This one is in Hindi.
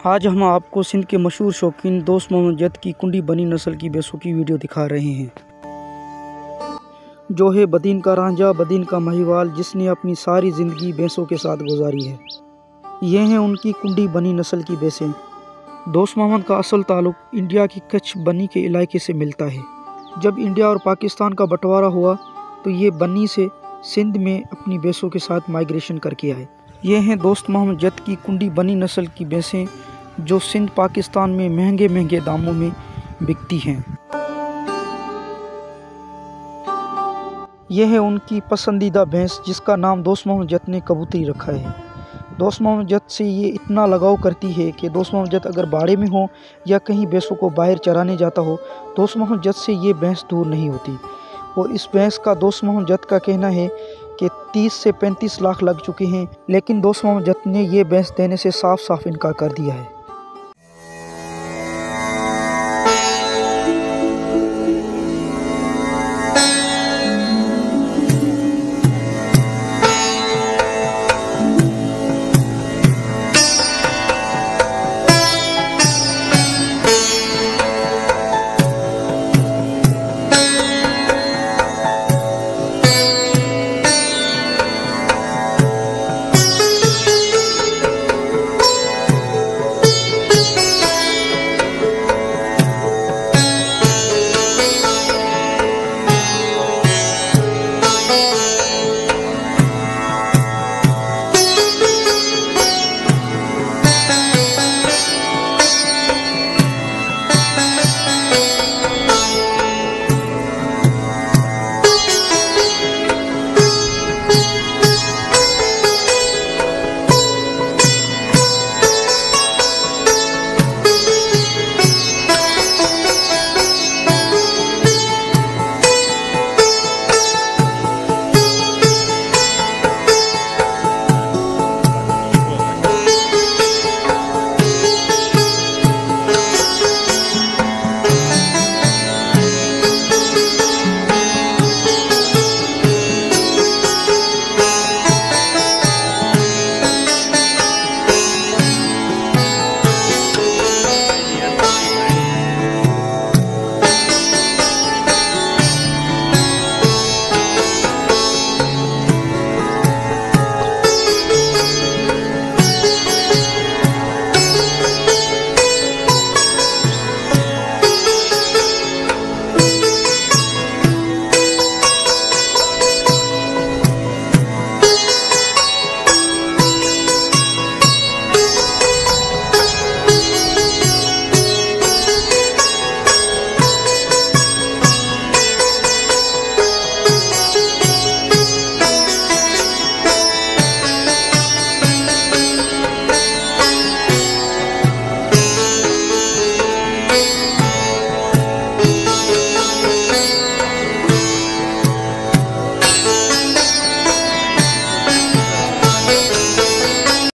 आज हम आपको सिंध के मशहूर शौकीन दोस्त मोहम्मद जद की कुंडी बनी नस्ल की भैंसों की वीडियो दिखा रहे हैं, जो है बदीन का रांझा, बदीन का महिवाल, जिसने अपनी सारी ज़िंदगी भैंसों के साथ गुजारी है। ये हैं उनकी कुंडी बनी नस्ल की भैंसें। दोस्त मोहम्मद का असल ताल्लुक इंडिया की कच्छ बनी के इलाके से मिलता है। जब इंडिया और पाकिस्तान का बंटवारा हुआ तो ये बनी से सिंध में अपनी भैंसों के साथ माइग्रेशन करके आए। ये हैं दोस्त मोहम्मद जद की कुंडी बनी नस्ल की भैंसें, जो सिंध पाकिस्तान में महंगे दामों में बिकती हैं। यह है उनकी पसंदीदा भैंस, जिसका नाम दोस्त मोहम्मद जद ने कबूतरी रखा है। दोस्त मोहम्मद जद से ये इतना लगाव करती है कि दोस्त मोहम्मद जद अगर बाड़े में हो या कहीं भैंसों को बाहर चराने जाता हो, दोस्त मोहम्मद जद से ये भैंस दूर नहीं होती। और इस भैंस का दोस्त मोहम्मद जद का कहना है कि 30 से 35 लाख लग चुके हैं, लेकिन दोस्त मोहम्मद जद ने ये भैंस देने से साफ इनकार कर दिया है।